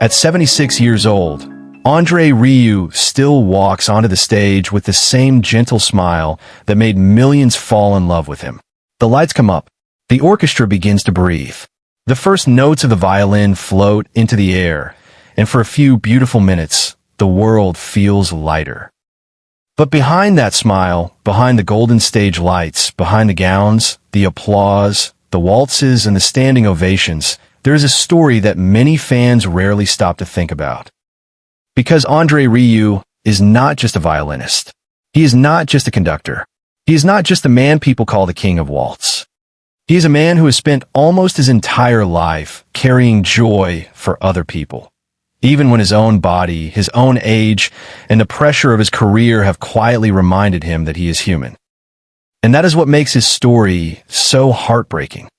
At 76 years old, André Rieu still walks onto the stage with the same gentle smile that made millions fall in love with him. The lights come up. The orchestra begins to breathe. The first notes of the violin float into the air, and for a few beautiful minutes, the world feels lighter. But behind that smile, behind the golden stage lights, behind the gowns, the applause, the waltzes, and the standing ovations, there is a story that many fans rarely stop to think about. Because André Rieu is not just a violinist. He is not just a conductor. He is not just the man people call the King of Waltz. He is a man who has spent almost his entire life carrying joy for other people, even when his own body, his own age, and the pressure of his career have quietly reminded him that he is human. And that is what makes his story so heartbreaking.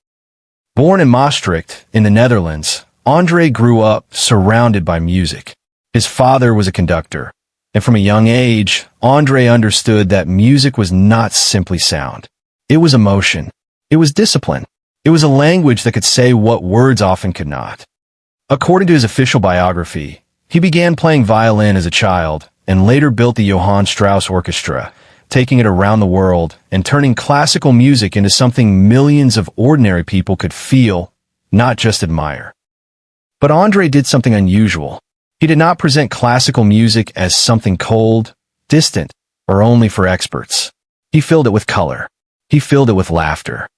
Born in Maastricht, in the Netherlands, André grew up surrounded by music. His father was a conductor, and from a young age, André understood that music was not simply sound. It was emotion. It was discipline. It was a language that could say what words often could not. According to his official biography, he began playing violin as a child and later built the Johann Strauss Orchestra, taking it around the world and turning classical music into something millions of ordinary people could feel, not just admire. But André did something unusual. He did not present classical music as something cold, distant, or only for experts. He filled it with color. He filled it with laughter.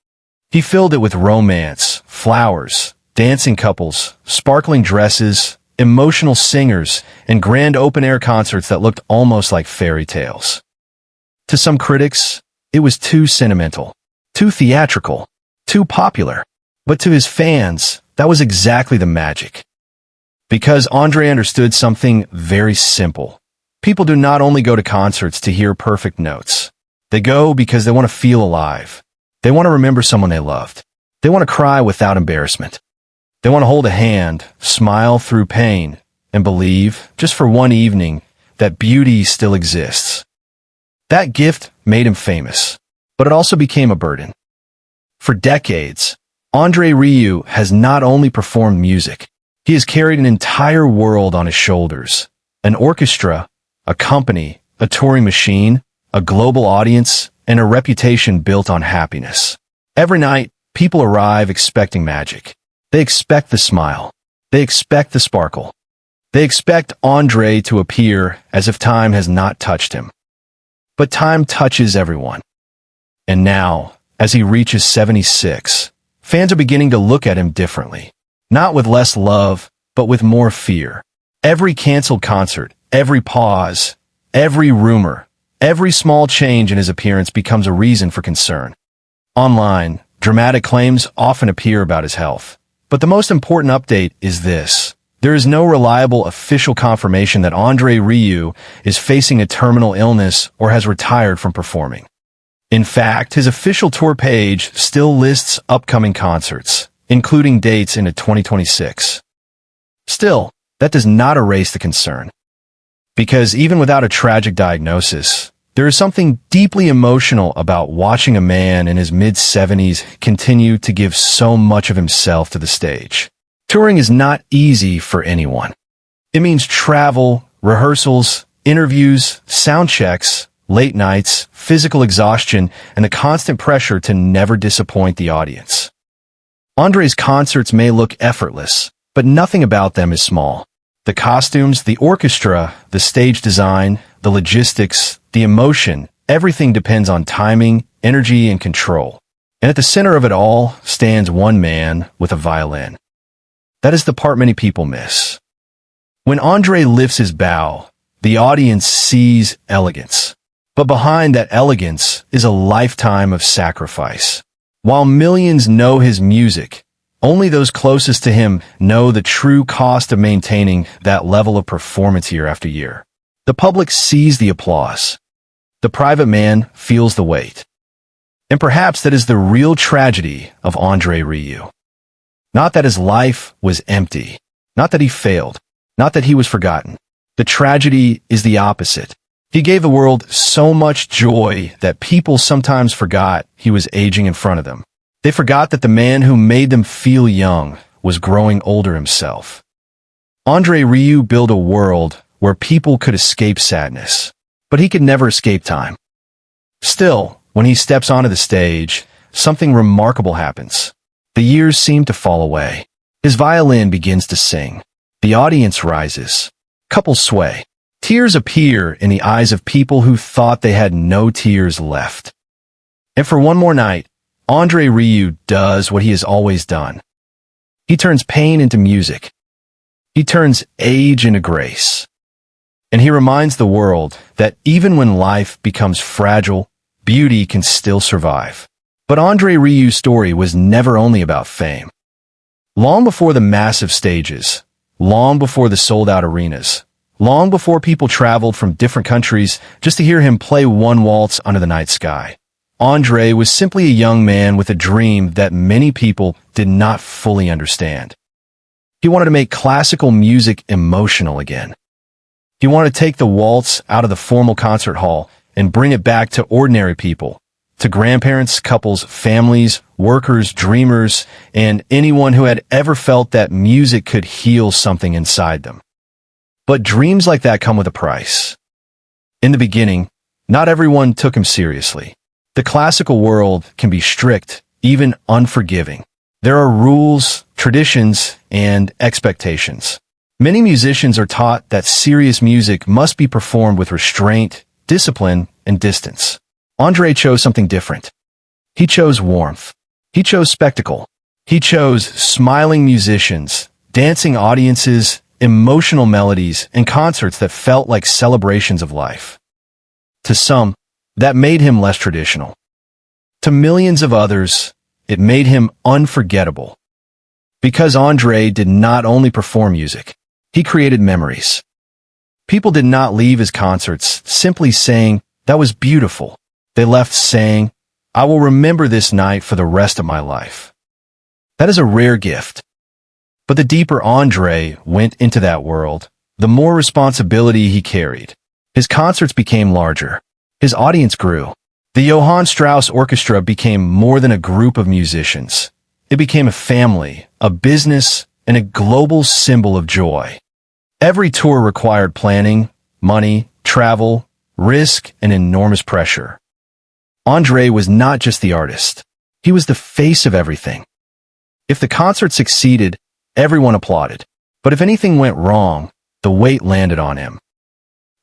He filled it with romance, flowers, dancing couples, sparkling dresses, emotional singers, and grand open-air concerts that looked almost like fairy tales. To some critics, it was too sentimental, too theatrical, too popular. But to his fans, that was exactly the magic. Because André understood something very simple. People do not only go to concerts to hear perfect notes. They go because they want to feel alive. They want to remember someone they loved. They want to cry without embarrassment. They want to hold a hand, smile through pain, and believe, just for one evening, that beauty still exists. That gift made him famous, but it also became a burden. For decades, André Rieu has not only performed music, he has carried an entire world on his shoulders. An orchestra, a company, a touring machine, a global audience, and a reputation built on happiness. Every night, people arrive expecting magic. They expect the smile. They expect the sparkle. They expect André to appear as if time has not touched him. But time touches everyone. And now, as he reaches 76, fans are beginning to look at him differently. Not with less love, but with more fear. Every canceled concert, every pause, every rumor, every small change in his appearance becomes a reason for concern. Online, dramatic claims often appear about his health. But the most important update is this. There is no reliable official confirmation that André Rieu is facing a terminal illness or has retired from performing. In fact, his official tour page still lists upcoming concerts, including dates into 2026. Still, that does not erase the concern. Because even without a tragic diagnosis, there is something deeply emotional about watching a man in his mid-70s continue to give so much of himself to the stage. Touring is not easy for anyone. It means travel, rehearsals, interviews, sound checks, late nights, physical exhaustion, and the constant pressure to never disappoint the audience. André's concerts may look effortless, but nothing about them is small. The costumes, the orchestra, the stage design, the logistics, the emotion, everything depends on timing, energy, and control. And at the center of it all stands one man with a violin. That is the part many people miss. When André lifts his bow, the audience sees elegance. But behind that elegance is a lifetime of sacrifice. While millions know his music, only those closest to him know the true cost of maintaining that level of performance year after year. The public sees the applause. The private man feels the weight. And perhaps that is the real tragedy of André Rieu. Not that his life was empty. Not that he failed. Not that he was forgotten. The tragedy is the opposite. He gave the world so much joy that people sometimes forgot he was aging in front of them. They forgot that the man who made them feel young was growing older himself. André Rieu built a world where people could escape sadness, but he could never escape time. Still, when he steps onto the stage, something remarkable happens. The years seem to fall away. His violin begins to sing. The audience rises. Couples sway. Tears appear in the eyes of people who thought they had no tears left. And for one more night, André Rieu does what he has always done. He turns pain into music. He turns age into grace. And he reminds the world that even when life becomes fragile, beauty can still survive. But André Rieu's story was never only about fame. Long before the massive stages, long before the sold-out arenas, long before people traveled from different countries just to hear him play one waltz under the night sky, André was simply a young man with a dream that many people did not fully understand. He wanted to make classical music emotional again. He wanted to take the waltz out of the formal concert hall and bring it back to ordinary people, to grandparents, couples, families, workers, dreamers, and anyone who had ever felt that music could heal something inside them. But dreams like that come with a price. In the beginning, not everyone took him seriously. The classical world can be strict, even unforgiving. There are rules, traditions, and expectations. Many musicians are taught that serious music must be performed with restraint, discipline, and distance. André chose something different. He chose warmth. He chose spectacle. He chose smiling musicians, dancing audiences, emotional melodies, and concerts that felt like celebrations of life. To some, that made him less traditional. To millions of others, it made him unforgettable. Because André did not only perform music, he created memories. People did not leave his concerts simply saying, "That was beautiful." They left saying, "I will remember this night for the rest of my life." That is a rare gift. But the deeper André went into that world, the more responsibility he carried. His concerts became larger. His audience grew. The Johann Strauss Orchestra became more than a group of musicians. It became a family, a business, and a global symbol of joy. Every tour required planning, money, travel, risk, and enormous pressure. André was not just the artist. He was the face of everything. If the concert succeeded, everyone applauded. But if anything went wrong, the weight landed on him.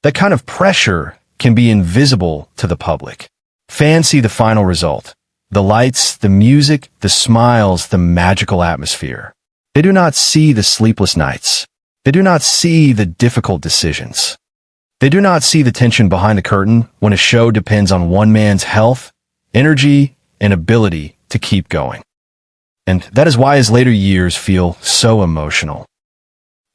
That kind of pressure can be invisible to the public. Fans see the final result. The lights, the music, the smiles, the magical atmosphere. They do not see the sleepless nights. They do not see the difficult decisions. They do not see the tension behind the curtain when a show depends on one man's health, energy, and ability to keep going. And that is why his later years feel so emotional.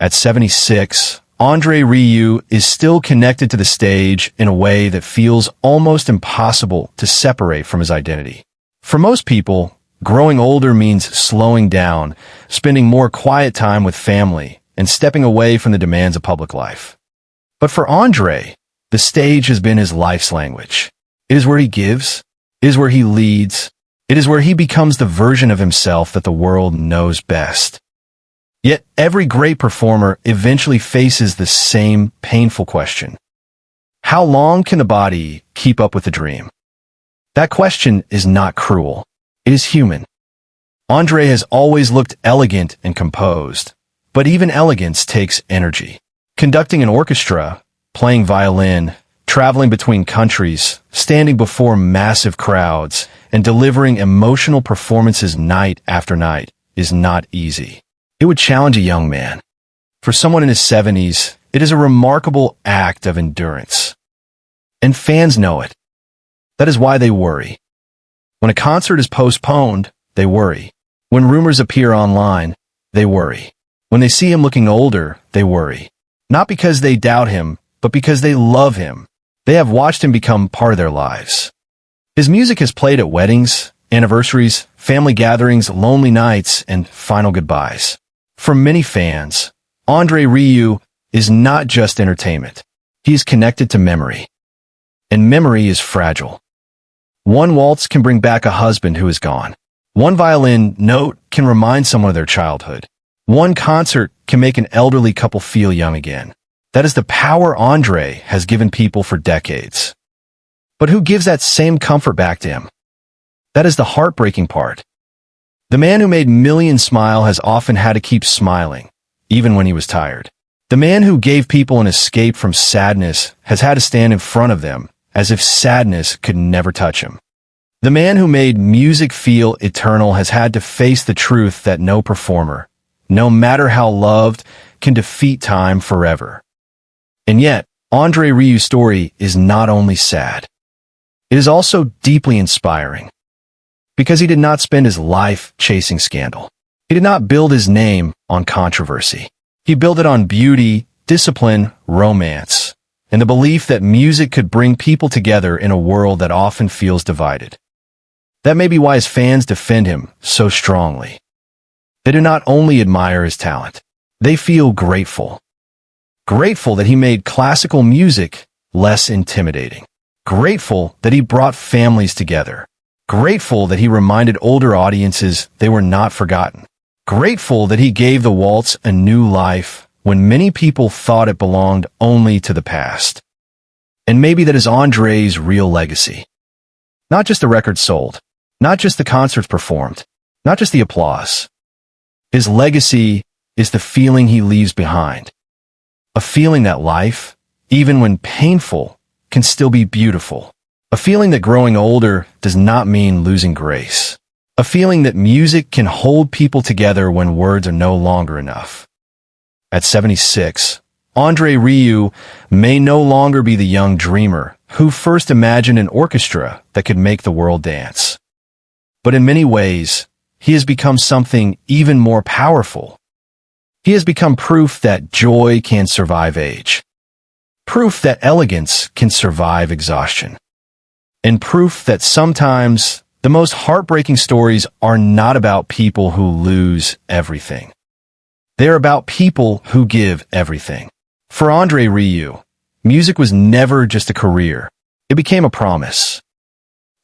At 76, André Rieu is still connected to the stage in a way that feels almost impossible to separate from his identity. For most people, growing older means slowing down, spending more quiet time with family, and stepping away from the demands of public life. But for André, the stage has been his life's language. It is where he gives. It is where he leads. It is where he becomes the version of himself that the world knows best. Yet every great performer eventually faces the same painful question. How long can the body keep up with the dream? That question is not cruel. It is human. André has always looked elegant and composed, but even elegance takes energy. Conducting an orchestra, playing violin, traveling between countries, standing before massive crowds, and delivering emotional performances night after night is not easy. It would challenge a young man. For someone in his 70s, it is a remarkable act of endurance. And fans know it. That is why they worry. When a concert is postponed, they worry. When rumors appear online, they worry. When they see him looking older, they worry. Not because they doubt him, but because they love him. They have watched him become part of their lives. His music has played at weddings, anniversaries, family gatherings, lonely nights, and final goodbyes. For many fans, André Rieu is not just entertainment. He is connected to memory. And memory is fragile. One waltz can bring back a husband who is gone. One violin note can remind someone of their childhood. One concert can make an elderly couple feel young again. That is the power André has given people for decades. But who gives that same comfort back to him? That is the heartbreaking part. The man who made millions smile has often had to keep smiling, even when he was tired. The man who gave people an escape from sadness has had to stand in front of them, as if sadness could never touch him. The man who made music feel eternal has had to face the truth that no performer, no matter how loved, can defeat time forever. And yet, André Rieu's story is not only sad. It is also deeply inspiring. Because he did not spend his life chasing scandal. He did not build his name on controversy. He built it on beauty, discipline, romance, and the belief that music could bring people together in a world that often feels divided. That may be why his fans defend him so strongly. They do not only admire his talent, they feel grateful. Grateful that he made classical music less intimidating. Grateful that he brought families together. Grateful that he reminded older audiences they were not forgotten. Grateful that he gave the waltz a new life when many people thought it belonged only to the past. And maybe that is André's real legacy. Not just the records sold, not just the concerts performed, not just the applause. His legacy is the feeling he leaves behind. A feeling that life, even when painful, can still be beautiful. A feeling that growing older does not mean losing grace. A feeling that music can hold people together when words are no longer enough. At 76, André Rieu may no longer be the young dreamer who first imagined an orchestra that could make the world dance. But in many ways, he has become something even more powerful. He has become proof that joy can survive age. Proof that elegance can survive exhaustion. And proof that sometimes the most heartbreaking stories are not about people who lose everything. They're about people who give everything. For André Rieu, music was never just a career. It became a promise.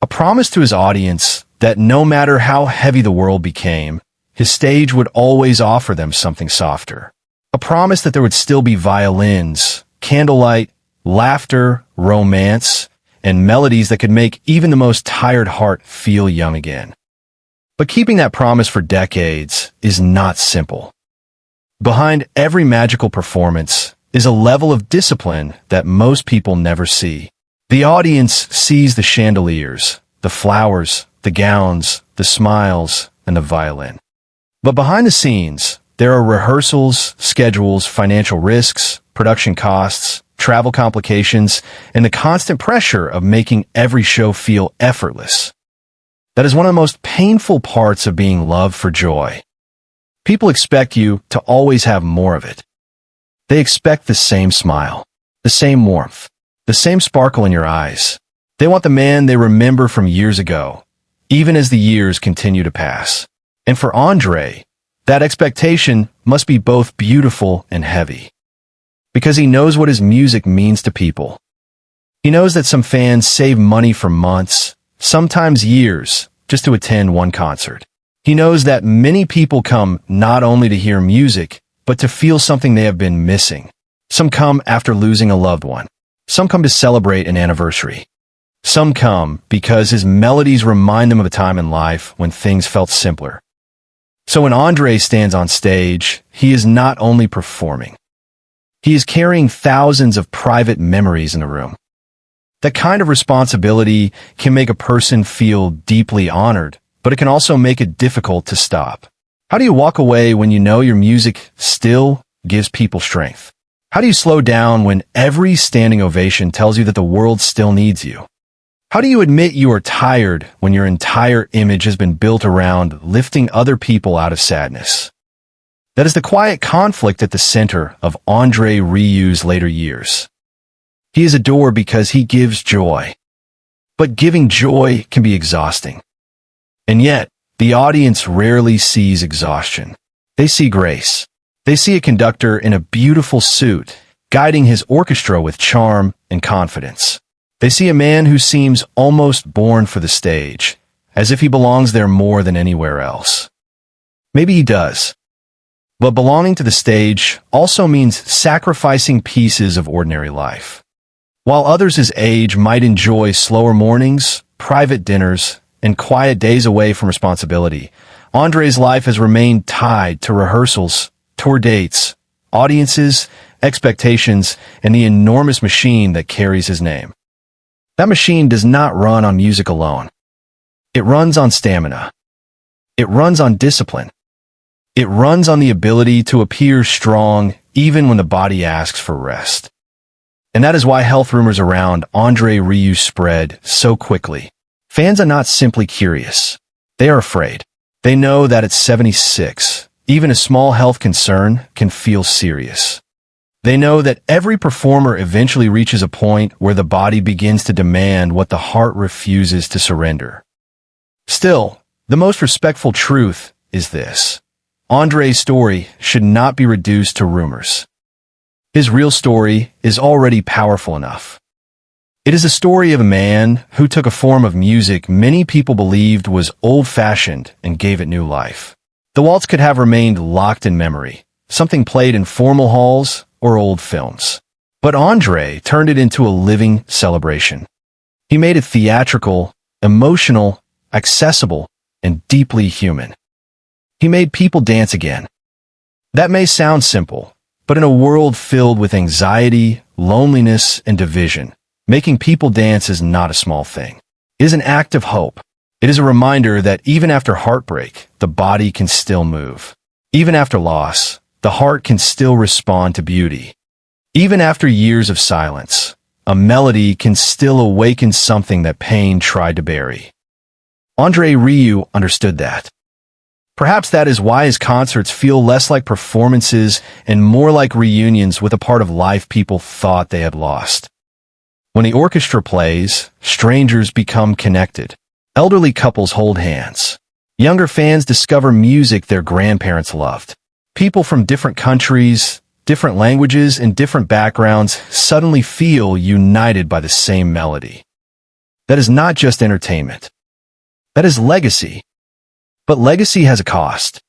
A promise to his audience that no matter how heavy the world became, his stage would always offer them something softer. A promise that there would still be violins, candlelight, laughter, romance, and melodies that could make even the most tired heart feel young again. But keeping that promise for decades is not simple. Behind every magical performance is a level of discipline that most people never see. The audience sees the chandeliers, the flowers, the gowns, the smiles, and the violin. But behind the scenes, there are rehearsals, schedules, financial risks, production costs, travel complications, and the constant pressure of making every show feel effortless. That is one of the most painful parts of being loved for joy. People expect you to always have more of it. They expect the same smile, the same warmth, the same sparkle in your eyes. They want the man they remember from years ago, even as the years continue to pass. And for André, that expectation must be both beautiful and heavy. Because he knows what his music means to people. He knows that some fans save money for months, sometimes years, just to attend one concert. He knows that many people come not only to hear music, but to feel something they have been missing. Some come after losing a loved one. Some come to celebrate an anniversary. Some come because his melodies remind them of a time in life when things felt simpler. So when André stands on stage, he is not only performing. He is carrying thousands of private memories in the room. That kind of responsibility can make a person feel deeply honored, but it can also make it difficult to stop. How do you walk away when you know your music still gives people strength? How do you slow down when every standing ovation tells you that the world still needs you? How do you admit you are tired when your entire image has been built around lifting other people out of sadness? That is the quiet conflict at the center of André Rieu's later years. He is adored because he gives joy. But giving joy can be exhausting. And yet, the audience rarely sees exhaustion. They see grace. They see a conductor in a beautiful suit, guiding his orchestra with charm and confidence. They see a man who seems almost born for the stage, as if he belongs there more than anywhere else. Maybe he does. But belonging to the stage also means sacrificing pieces of ordinary life. While others his age might enjoy slower mornings, private dinners, and quiet days away from responsibility, André's life has remained tied to rehearsals, tour dates, audiences, expectations, and the enormous machine that carries his name. That machine does not run on music alone. It runs on stamina. It runs on discipline. It runs on the ability to appear strong even when the body asks for rest. And that is why health rumors around André Rieu spread so quickly. Fans are not simply curious. They are afraid. They know that at 76, even a small health concern can feel serious. They know that every performer eventually reaches a point where the body begins to demand what the heart refuses to surrender. Still, the most respectful truth is this. André's story should not be reduced to rumors. His real story is already powerful enough. It is a story of a man who took a form of music many people believed was old-fashioned and gave it new life. The waltz could have remained locked in memory, something played in formal halls or old films. But André turned it into a living celebration. He made it theatrical, emotional, accessible, and deeply human. He made people dance again. That may sound simple, but in a world filled with anxiety, loneliness, and division, making people dance is not a small thing. It is an act of hope. It is a reminder that even after heartbreak, the body can still move. Even after loss, the heart can still respond to beauty. Even after years of silence, a melody can still awaken something that pain tried to bury. André Rieu understood that. Perhaps that is why his concerts feel less like performances and more like reunions with a part of life people thought they had lost. When the orchestra plays, strangers become connected. Elderly couples hold hands. Younger fans discover music their grandparents loved. People from different countries, different languages, and different backgrounds suddenly feel united by the same melody. That is not just entertainment. That is legacy. But legacy has a cost.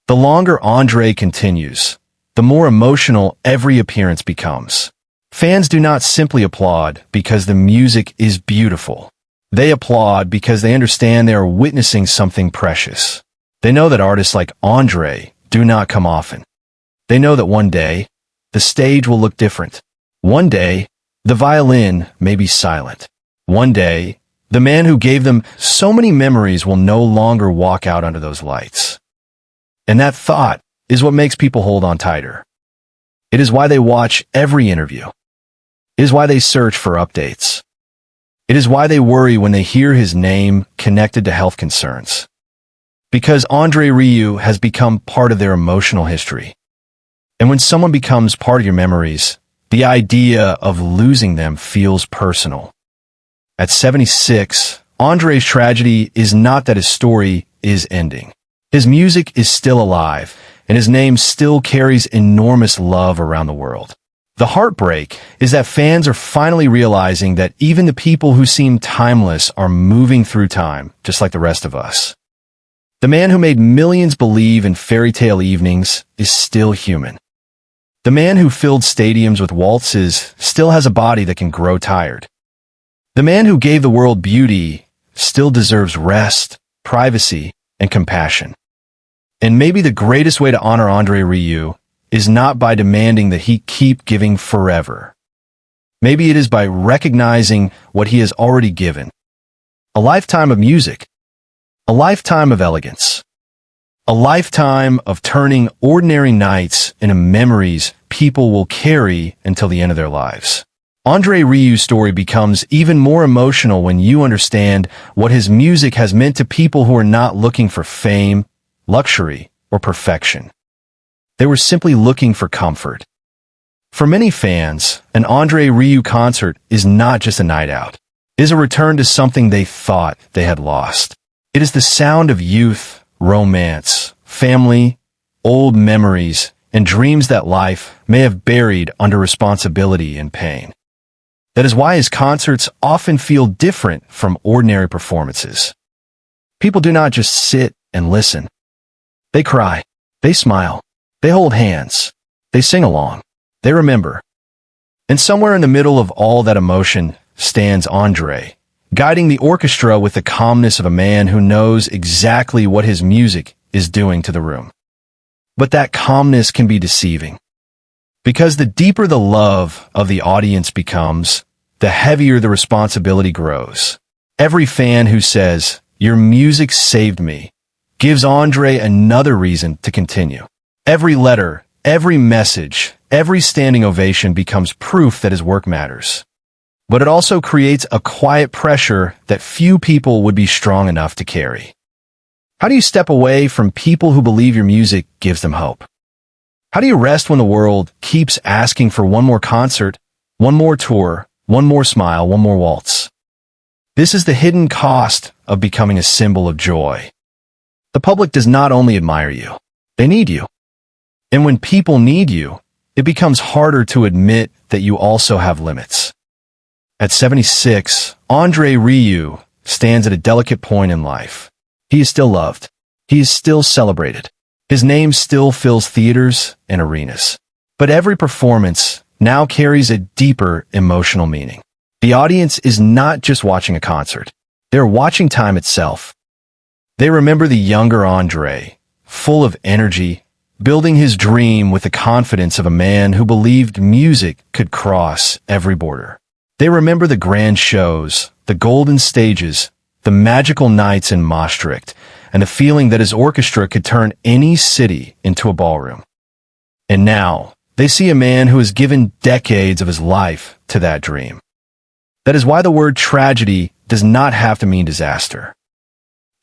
The longer André continues, the more emotional every appearance becomes. Fans do not simply applaud because the music is beautiful. They applaud because they understand they are witnessing something precious. They know that artists like André do not come often. They know that one day, the stage will look different. One day, the violin may be silent. One day, the man who gave them so many memories will no longer walk out under those lights. And that thought is what makes people hold on tighter. It is why they watch every interview. It is why they search for updates. It is why they worry when they hear his name connected to health concerns. Because André Rieu has become part of their emotional history. And when someone becomes part of your memories, the idea of losing them feels personal. At 76, André's tragedy is not that his story is ending. His music is still alive, and his name still carries enormous love around the world. The heartbreak is that fans are finally realizing that even the people who seem timeless are moving through time, just like the rest of us. The man who made millions believe in fairy tale evenings is still human. The man who filled stadiums with waltzes still has a body that can grow tired. The man who gave the world beauty still deserves rest, privacy, and compassion. And maybe the greatest way to honor André Rieu is not by demanding that he keep giving forever. Maybe it is by recognizing what he has already given. A lifetime of music. A lifetime of elegance. A lifetime of turning ordinary nights into memories people will carry until the end of their lives. André Rieu's story becomes even more emotional when you understand what his music has meant to people who are not looking for fame, luxury, or perfection. They were simply looking for comfort. For many fans, an André Rieu concert is not just a night out. It is a return to something they thought they had lost. It is the sound of youth, romance, family, old memories, and dreams that life may have buried under responsibility and pain. That is why his concerts often feel different from ordinary performances. People do not just sit and listen. They cry, they smile, They hold hands. They sing along. They remember. And somewhere in the middle of all that emotion stands André, guiding the orchestra with the calmness of a man who knows exactly what his music is doing to the room. But that calmness can be deceiving. Because the deeper the love of the audience becomes, the heavier the responsibility grows. Every fan who says, "Your music saved me," gives André another reason to continue. Every letter, every message, every standing ovation becomes proof that his work matters. But it also creates a quiet pressure that few people would be strong enough to carry. How do you step away from people who believe your music gives them hope? How do you rest when the world keeps asking for one more concert, one more tour, one more smile, one more waltz? This is the hidden cost of becoming a symbol of joy. The public does not only admire you, they need you. And when people need you, it becomes harder to admit that you also have limits. At 76, André Rieu stands at a delicate point in life. He is still loved. He is still celebrated. His name still fills theaters and arenas. But every performance now carries a deeper emotional meaning. The audience is not just watching a concert. They're watching time itself. They remember the younger André, full of energy, building his dream with the confidence of a man who believed music could cross every border. They remember the grand shows, the golden stages, the magical nights in Maastricht, and the feeling that his orchestra could turn any city into a ballroom. And now, they see a man who has given decades of his life to that dream. That is why the word tragedy does not have to mean disaster.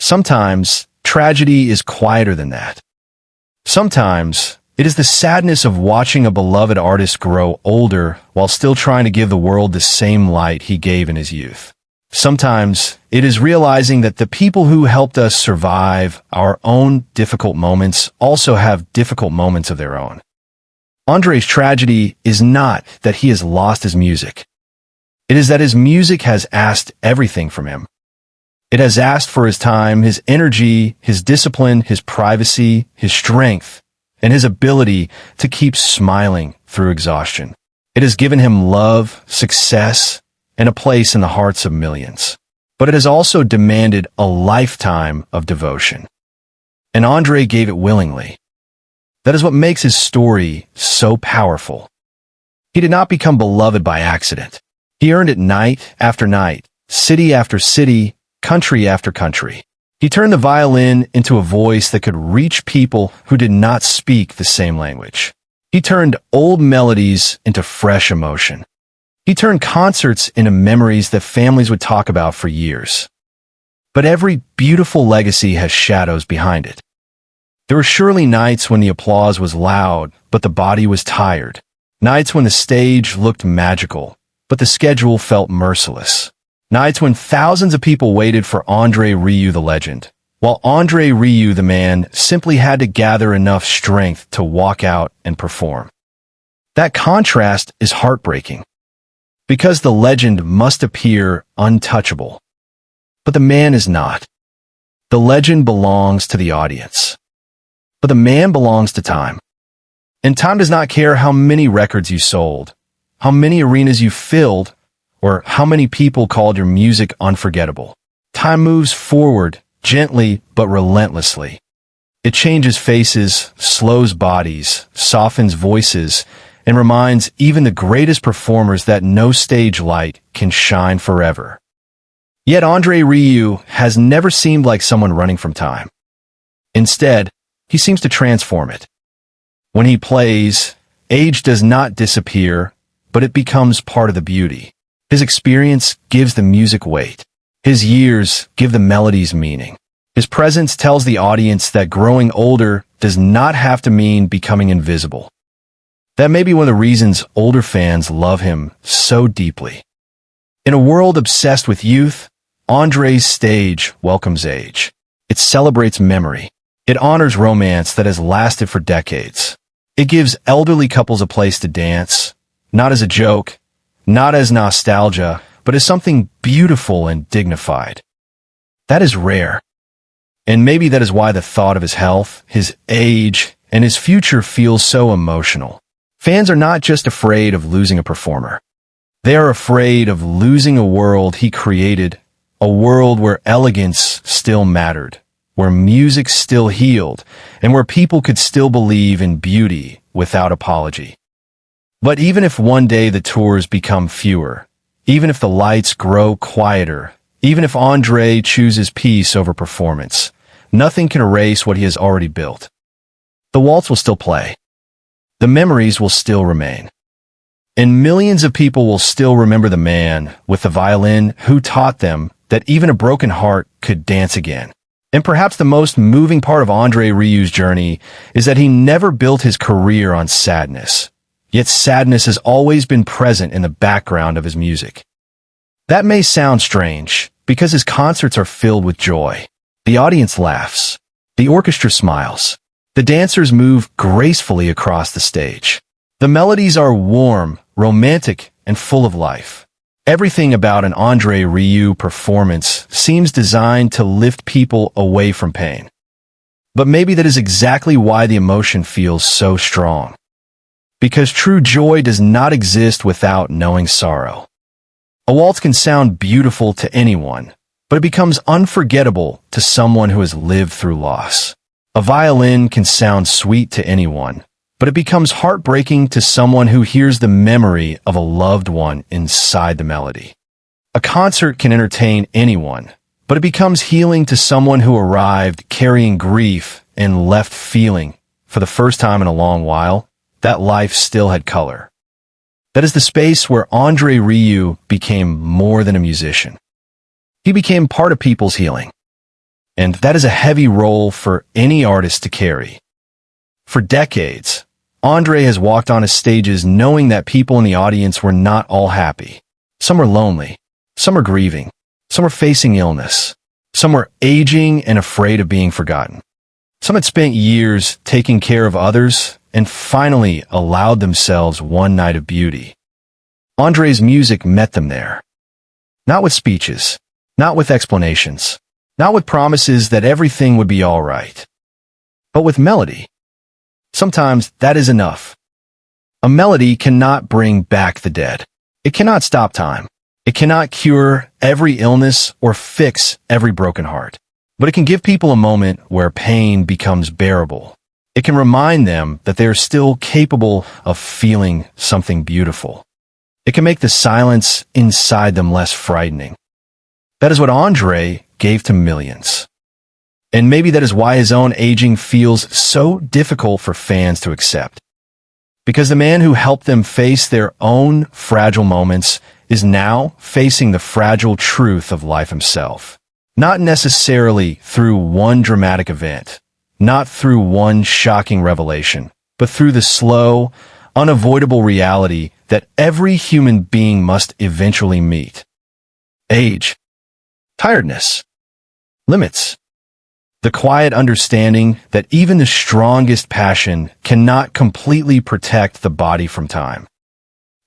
Sometimes, tragedy is quieter than that. Sometimes, it is the sadness of watching a beloved artist grow older while still trying to give the world the same light he gave in his youth. Sometimes, it is realizing that the people who helped us survive our own difficult moments also have difficult moments of their own. André's tragedy is not that he has lost his music. It is that his music has asked everything from him. It has asked for his time, his energy, his discipline, his privacy, his strength, and his ability to keep smiling through exhaustion. It has given him love, success, and a place in the hearts of millions. But it has also demanded a lifetime of devotion. And André gave it willingly. That is what makes his story so powerful. He did not become beloved by accident. He earned it night after night, city after city, country after country. He turned the violin into a voice that could reach people who did not speak the same language. He turned old melodies into fresh emotion. He turned concerts into memories that families would talk about for years. But every beautiful legacy has shadows behind it. There were surely nights when the applause was loud, but the body was tired. Nights when the stage looked magical, but the schedule felt merciless. Nights when thousands of people waited for André Rieu the legend, while André Rieu the man simply had to gather enough strength to walk out and perform. That contrast is heartbreaking, because the legend must appear untouchable. But the man is not. The legend belongs to the audience. But the man belongs to time. And time does not care how many records you sold, how many arenas you filled, or how many people called your music unforgettable. Time moves forward, gently but relentlessly. It changes faces, slows bodies, softens voices, and reminds even the greatest performers that no stage light can shine forever. Yet André Rieu has never seemed like someone running from time. Instead, he seems to transform it. When he plays, age does not disappear, but it becomes part of the beauty. His experience gives the music weight. His years give the melodies meaning. His presence tells the audience that growing older does not have to mean becoming invisible. That may be one of the reasons older fans love him so deeply. In a world obsessed with youth, André's stage welcomes age. It celebrates memory. It honors romance that has lasted for decades. It gives elderly couples a place to dance, not as a joke, not as nostalgia, but as something beautiful and dignified. That is rare. And maybe that is why the thought of his health, his age, and his future feels so emotional. Fans are not just afraid of losing a performer. They are afraid of losing a world he created, a world where elegance still mattered, where music still healed, and where people could still believe in beauty without apology. But even if one day the tours become fewer, even if the lights grow quieter, even if André chooses peace over performance, nothing can erase what he has already built. The waltz will still play. The memories will still remain. And millions of people will still remember the man with the violin who taught them that even a broken heart could dance again. And perhaps the most moving part of André Rieu's journey is that he never built his career on sadness. Yet sadness has always been present in the background of his music. That may sound strange, because his concerts are filled with joy. The audience laughs. The orchestra smiles. The dancers move gracefully across the stage. The melodies are warm, romantic, and full of life. Everything about an André Rieu performance seems designed to lift people away from pain. But maybe that is exactly why the emotion feels so strong. Because true joy does not exist without knowing sorrow. A waltz can sound beautiful to anyone, but it becomes unforgettable to someone who has lived through loss. A violin can sound sweet to anyone, but it becomes heartbreaking to someone who hears the memory of a loved one inside the melody. A concert can entertain anyone, but it becomes healing to someone who arrived carrying grief and left feeling, for the first time in a long while, that life still had color. That is the space where André Rieu became more than a musician. He became part of people's healing. And that is a heavy role for any artist to carry. For decades, André has walked on his stages knowing that people in the audience were not all happy. Some were lonely. Some were grieving. Some were facing illness. Some were aging and afraid of being forgotten. Some had spent years taking care of others and finally allowed themselves one night of beauty. André's music met them there. Not with speeches, not with explanations, not with promises that everything would be all right, but with melody. Sometimes that is enough. A melody cannot bring back the dead. It cannot stop time. It cannot cure every illness or fix every broken heart. But it can give people a moment where pain becomes bearable. It can remind them that they are still capable of feeling something beautiful. It can make the silence inside them less frightening. That is what André gave to millions. And maybe that is why his own aging feels so difficult for fans to accept. Because the man who helped them face their own fragile moments is now facing the fragile truth of life himself. Not necessarily through one dramatic event, not through one shocking revelation, but through the slow, unavoidable reality that every human being must eventually meet. Age, tiredness, limits, the quiet understanding that even the strongest passion cannot completely protect the body from time.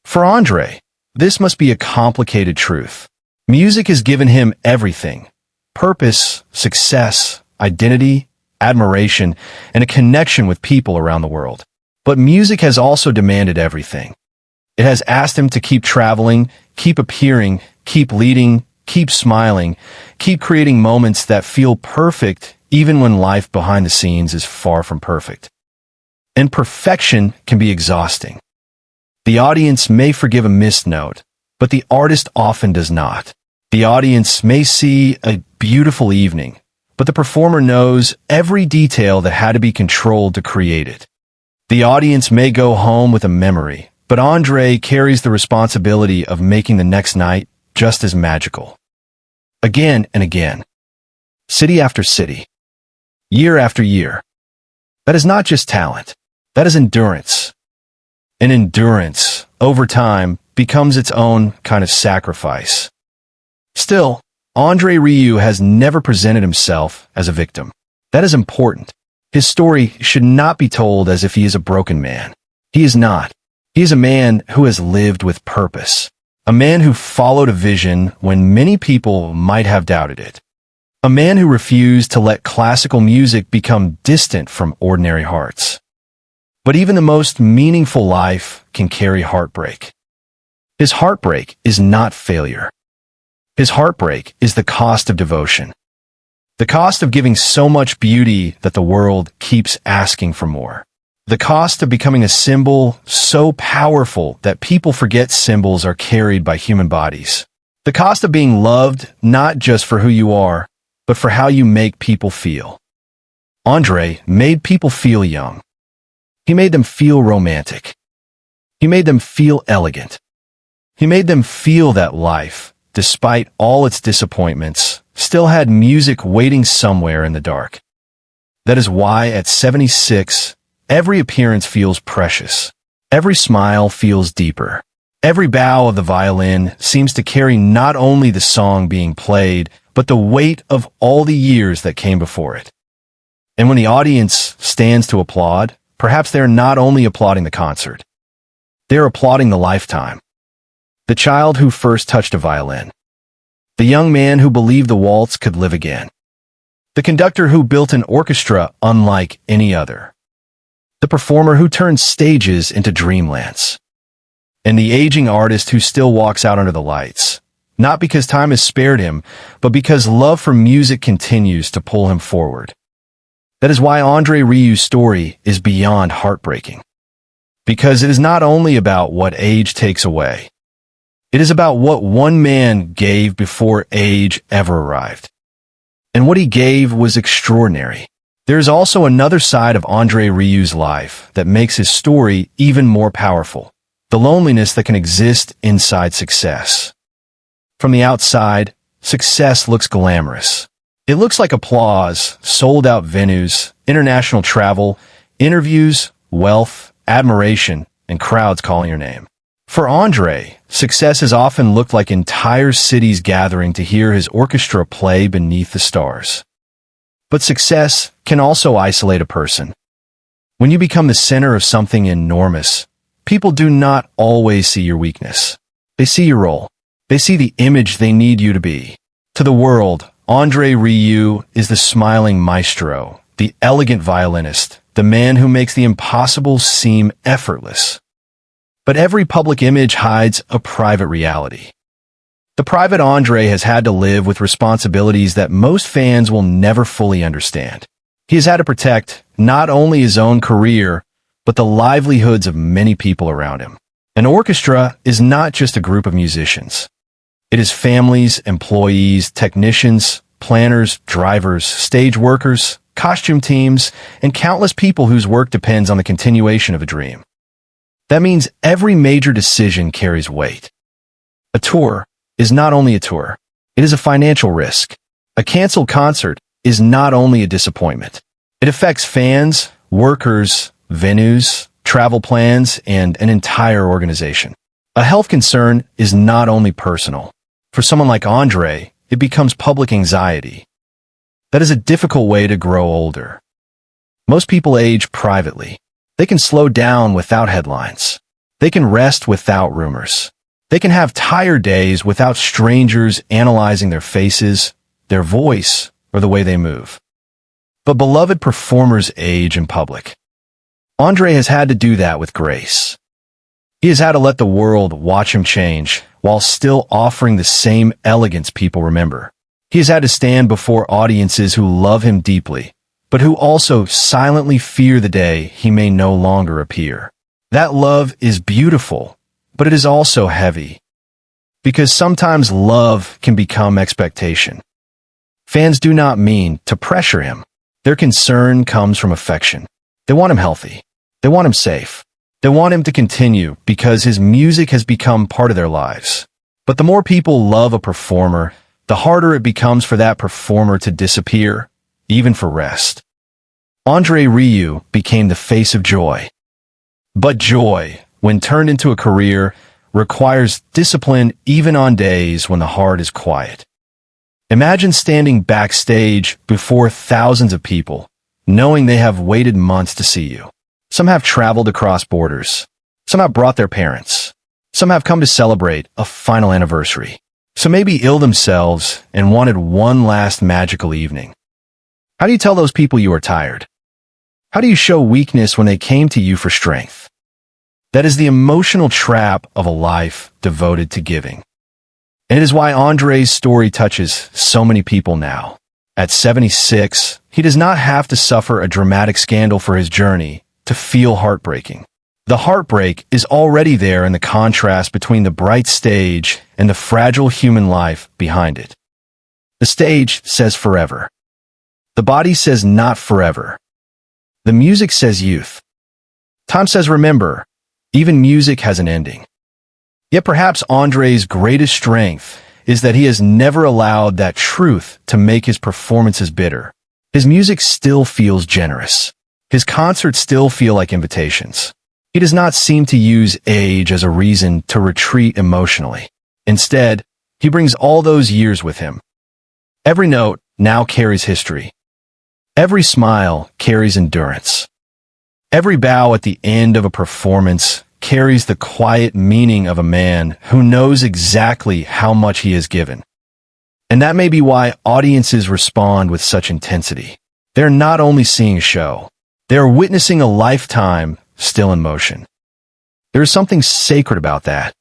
For André, this must be a complicated truth. Music has given him everything: purpose, success, identity, admiration, and a connection with people around the world. But music has also demanded everything. It has asked him to keep traveling, keep appearing, keep leading, keep smiling, keep creating moments that feel perfect even when life behind the scenes is far from perfect. And perfection can be exhausting. The audience may forgive a missed note, but the artist often does not. The audience may see a beautiful evening, but the performer knows every detail that had to be controlled to create it. The audience may go home with a memory, but André carries the responsibility of making the next night just as magical. Again and again. City after city. Year after year. That is not just talent. That is endurance. And endurance, over time, becomes its own kind of sacrifice. Still, André Rieu has never presented himself as a victim. That is important. His story should not be told as if he is a broken man. He is not. He is a man who has lived with purpose. A man who followed a vision when many people might have doubted it. A man who refused to let classical music become distant from ordinary hearts. But even the most meaningful life can carry heartbreak. His heartbreak is not failure. His heartbreak is the cost of devotion. The cost of giving so much beauty that the world keeps asking for more. The cost of becoming a symbol so powerful that people forget symbols are carried by human bodies. The cost of being loved not just for who you are, but for how you make people feel. André made people feel young. He made them feel romantic. He made them feel elegant. He made them feel that life, despite all its disappointments, still had music waiting somewhere in the dark. That is why at 76, every appearance feels precious. Every smile feels deeper. Every bow of the violin seems to carry not only the song being played, but the weight of all the years that came before it. And when the audience stands to applaud, perhaps they're not only applauding the concert. They're applauding the lifetime. The child who first touched a violin. The young man who believed the waltz could live again. The conductor who built an orchestra unlike any other. The performer who turned stages into dreamlands. And the aging artist who still walks out under the lights, not because time has spared him, but because love for music continues to pull him forward. That is why André Rieu's story is beyond heartbreaking. Because it is not only about what age takes away. It is about what one man gave before age ever arrived. And what he gave was extraordinary. There is also another side of André Rieu's life that makes his story even more powerful. The loneliness that can exist inside success. From the outside, success looks glamorous. It looks like applause, sold-out venues, international travel, interviews, wealth, admiration, and crowds calling your name. For André, success has often looked like entire cities gathering to hear his orchestra play beneath the stars. But success can also isolate a person. When you become the center of something enormous, people do not always see your weakness. They see your role. They see the image they need you to be. To the world, André Rieu is the smiling maestro, the elegant violinist, the man who makes the impossible seem effortless. But every public image hides a private reality. The private André has had to live with responsibilities that most fans will never fully understand. He has had to protect not only his own career, but the livelihoods of many people around him. An orchestra is not just a group of musicians. It is families, employees, technicians, planners, drivers, stage workers, costume teams, and countless people whose work depends on the continuation of a dream. That means every major decision carries weight. A tour is not only a tour, it is a financial risk. A canceled concert is not only a disappointment. It affects fans, workers, venues, travel plans, and an entire organization. A health concern is not only personal. For someone like André, it becomes public anxiety. That is a difficult way to grow older. Most people age privately. They can slow down without headlines. They can rest without rumors. They can have tired days without strangers analyzing their faces, their voice, or the way they move. But beloved performers age in public. André has had to do that with grace. He has had to let the world watch him change while still offering the same elegance people remember. He has had to stand before audiences who love him deeply, but who also silently fear the day he may no longer appear. That love is beautiful, but it is also heavy. Because sometimes love can become expectation. Fans do not mean to pressure him. Their concern comes from affection. They want him healthy. They want him safe. They want him to continue because his music has become part of their lives. But the more people love a performer, the harder it becomes for that performer to disappear, even for rest. André Rieu became the face of joy. But joy, when turned into a career, requires discipline even on days when the heart is quiet. Imagine standing backstage before thousands of people, knowing they have waited months to see you. Some have traveled across borders. Some have brought their parents. Some have come to celebrate a final anniversary. Some may be ill themselves and wanted one last magical evening. How do you tell those people you are tired? How do you show weakness when they came to you for strength? That is the emotional trap of a life devoted to giving. And it is why André's story touches so many people now. At 76, he does not have to suffer a dramatic scandal for his journey to feel heartbreaking. The heartbreak is already there in the contrast between the bright stage and the fragile human life behind it. The stage says forever. The body says not forever. The music says youth. Time says remember. Even music has an ending. Yet perhaps André's greatest strength is that he has never allowed that truth to make his performances bitter. His music still feels generous. His concerts still feel like invitations. He does not seem to use age as a reason to retreat emotionally. Instead, he brings all those years with him. Every note now carries history. Every smile carries endurance. Every bow at the end of a performance carries the quiet meaning of a man who knows exactly how much he has given. And that may be why audiences respond with such intensity. They're not only seeing a show, they're witnessing a lifetime still in motion. There is something sacred about that.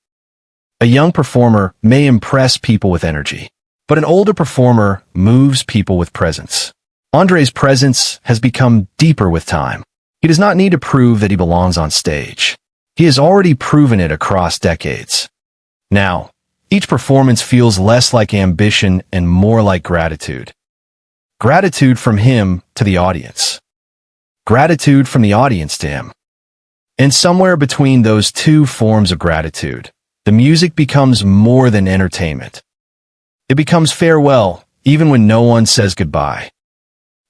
A young performer may impress people with energy, but an older performer moves people with presence. André's presence has become deeper with time. He does not need to prove that he belongs on stage. He has already proven it across decades. Now, each performance feels less like ambition and more like gratitude. Gratitude from him to the audience. Gratitude from the audience to him. And somewhere between those two forms of gratitude, the music becomes more than entertainment. It becomes farewell, even when no one says goodbye.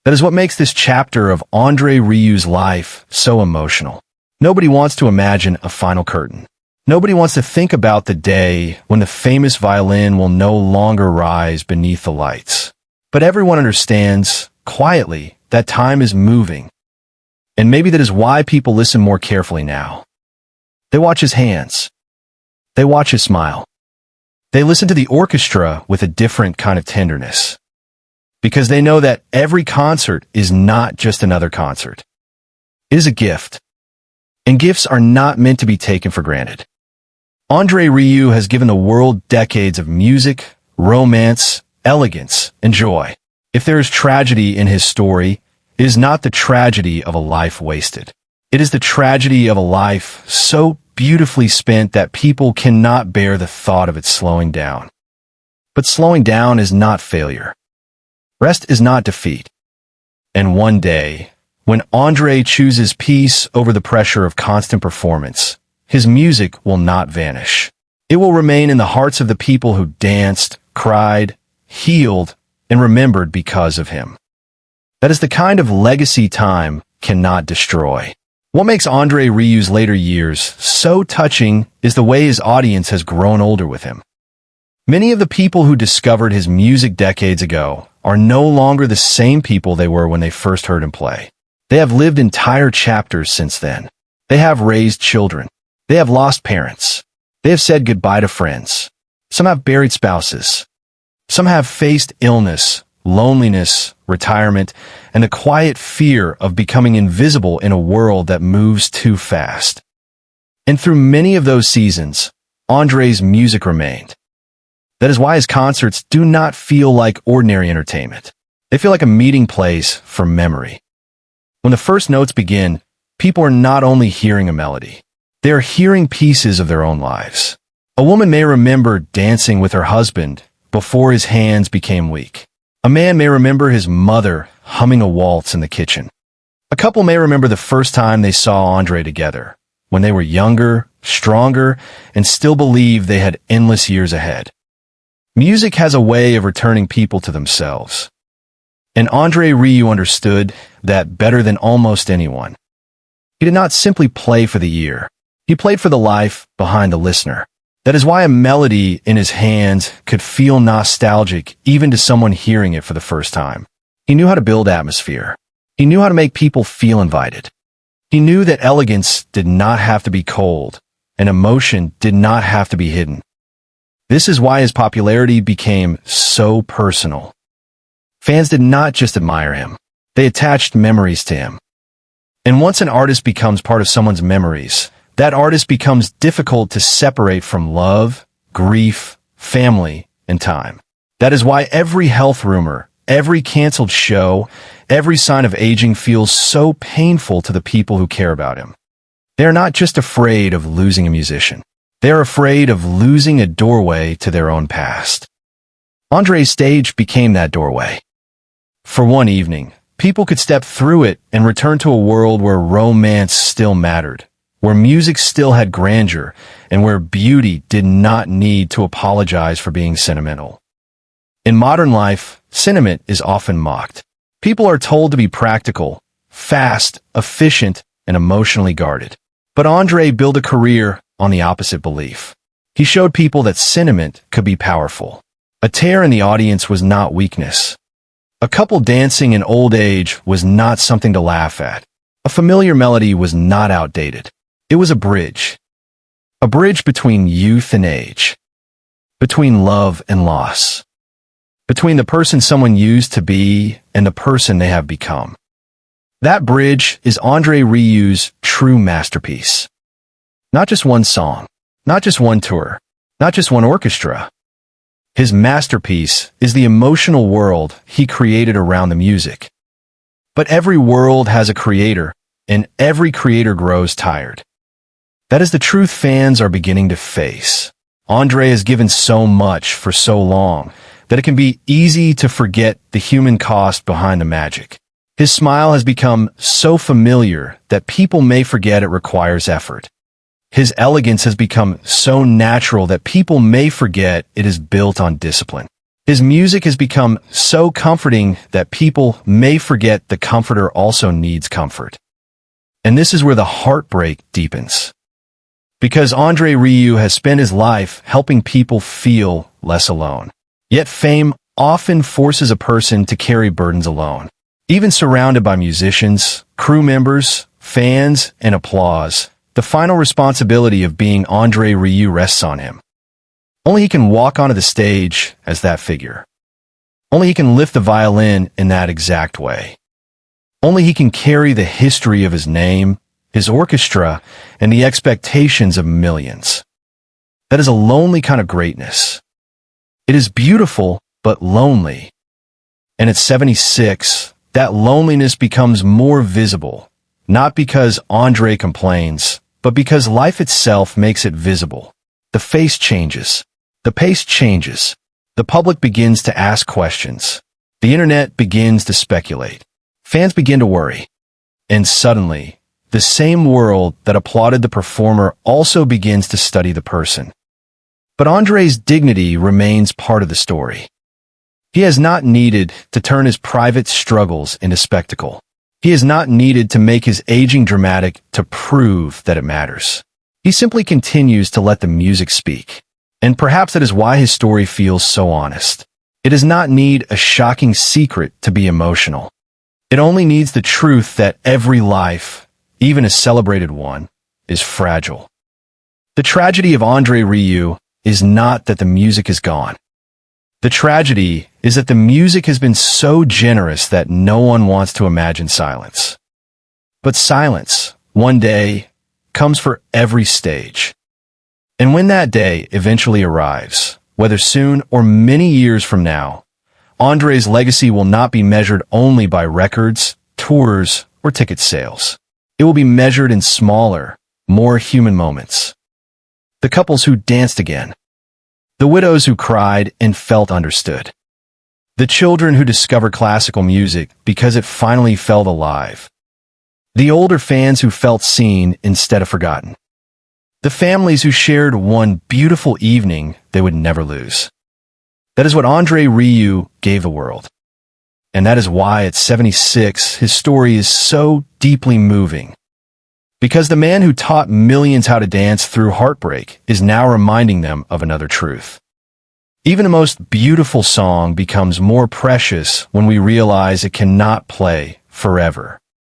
That is what makes this chapter of André Rieu's life so emotional. Nobody wants to imagine a final curtain. Nobody wants to think about the day when the famous violin will no longer rise beneath the lights. But everyone understands, quietly, that time is moving. And maybe that is why people listen more carefully now. They watch his hands. They watch his smile. They listen to the orchestra with a different kind of tenderness. Because they know that every concert is not just another concert. It is a gift. And gifts are not meant to be taken for granted. André Rieu has given the world decades of music, romance, elegance, and joy. If there is tragedy in his story, it is not the tragedy of a life wasted. It is the tragedy of a life so beautifully spent that people cannot bear the thought of it slowing down. But slowing down is not failure. Rest is not defeat. And one day, when André chooses peace over the pressure of constant performance, his music will not vanish. It will remain in the hearts of the people who danced, cried, healed, and remembered because of him. That is the kind of legacy time cannot destroy. What makes André Rieu's later years so touching is the way his audience has grown older with him. Many of the people who discovered his music decades ago are no longer the same people they were when they first heard him play. They have lived entire chapters since then. They have raised children. They have lost parents. They have said goodbye to friends. Some have buried spouses. Some have faced illness, loneliness, retirement, and the quiet fear of becoming invisible in a world that moves too fast. And through many of those seasons, André's music remained. That is why his concerts do not feel like ordinary entertainment. They feel like a meeting place for memory. When the first notes begin, people are not only hearing a melody. They are hearing pieces of their own lives. A woman may remember dancing with her husband before his hands became weak. A man may remember his mother humming a waltz in the kitchen. A couple may remember the first time they saw André together, when they were younger, stronger, and still believed they had endless years ahead. Music has a way of returning people to themselves. And André Rieu understood that better than almost anyone. He did not simply play for the ear. He played for the life behind the listener. That is why a melody in his hands could feel nostalgic even to someone hearing it for the first time. He knew how to build atmosphere. He knew how to make people feel invited. He knew that elegance did not have to be cold, and emotion did not have to be hidden. This is why his popularity became so personal. Fans did not just admire him. They attached memories to him. And once an artist becomes part of someone's memories, that artist becomes difficult to separate from love, grief, family, and time. That is why every health rumor, every canceled show, every sign of aging feels so painful to the people who care about him. They are not just afraid of losing a musician. They are afraid of losing a doorway to their own past. André's stage became that doorway. For one evening, people could step through it and return to a world where romance still mattered, where music still had grandeur, and where beauty did not need to apologize for being sentimental. In modern life, sentiment is often mocked. People are told to be practical, fast, efficient, and emotionally guarded. But André built a career on the opposite belief. He showed people that sentiment could be powerful. A tear in the audience was not weakness. A couple dancing in old age was not something to laugh at. A familiar melody was not outdated. It was a bridge. A bridge between youth and age. Between love and loss. Between the person someone used to be and the person they have become. That bridge is André Rieu's true masterpiece. Not just one song, not just one tour, not just one orchestra. His masterpiece is the emotional world he created around the music. But every world has a creator, and every creator grows tired. That is the truth fans are beginning to face. André has given so much for so long that it can be easy to forget the human cost behind the magic. His smile has become so familiar that people may forget it requires effort. His elegance has become so natural that people may forget it is built on discipline. His music has become so comforting that people may forget the comforter also needs comfort. And this is where the heartbreak deepens. Because André Rieu has spent his life helping people feel less alone. Yet fame often forces a person to carry burdens alone. Even surrounded by musicians, crew members, fans, and applause, the final responsibility of being André Rieu rests on him. Only he can walk onto the stage as that figure. Only he can lift the violin in that exact way. Only he can carry the history of his name, his orchestra, and the expectations of millions. That is a lonely kind of greatness. It is beautiful, but lonely. And at 76, that loneliness becomes more visible, not because André complains, but because life itself makes it visible. The face changes. The pace changes. The public begins to ask questions. The internet begins to speculate. Fans begin to worry. And suddenly, the same world that applauded the performer also begins to study the person. But André's dignity remains part of the story. He has not needed to turn his private struggles into spectacle. He has not needed to make his aging dramatic to prove that it matters. He simply continues to let the music speak. And perhaps that is why his story feels so honest. It does not need a shocking secret to be emotional. It only needs the truth that every life, even a celebrated one, is fragile. The tragedy of André Rieu is not that the music is gone. The tragedy is that the music has been so generous that no one wants to imagine silence. But silence, one day, comes for every stage. And when that day eventually arrives, whether soon or many years from now, André's legacy will not be measured only by records, tours, or ticket sales. It will be measured in smaller, more human moments. The couples who danced again. The widows who cried and felt understood. The children who discovered classical music because it finally felt alive. The older fans who felt seen instead of forgotten. The families who shared one beautiful evening they would never lose. That is what André Rieu gave the world. And that is why at 76, his story is so deeply moving. Because the man who taught millions how to dance through heartbreak is now reminding them of another truth. Even the most beautiful song becomes more precious when we realize it cannot play forever.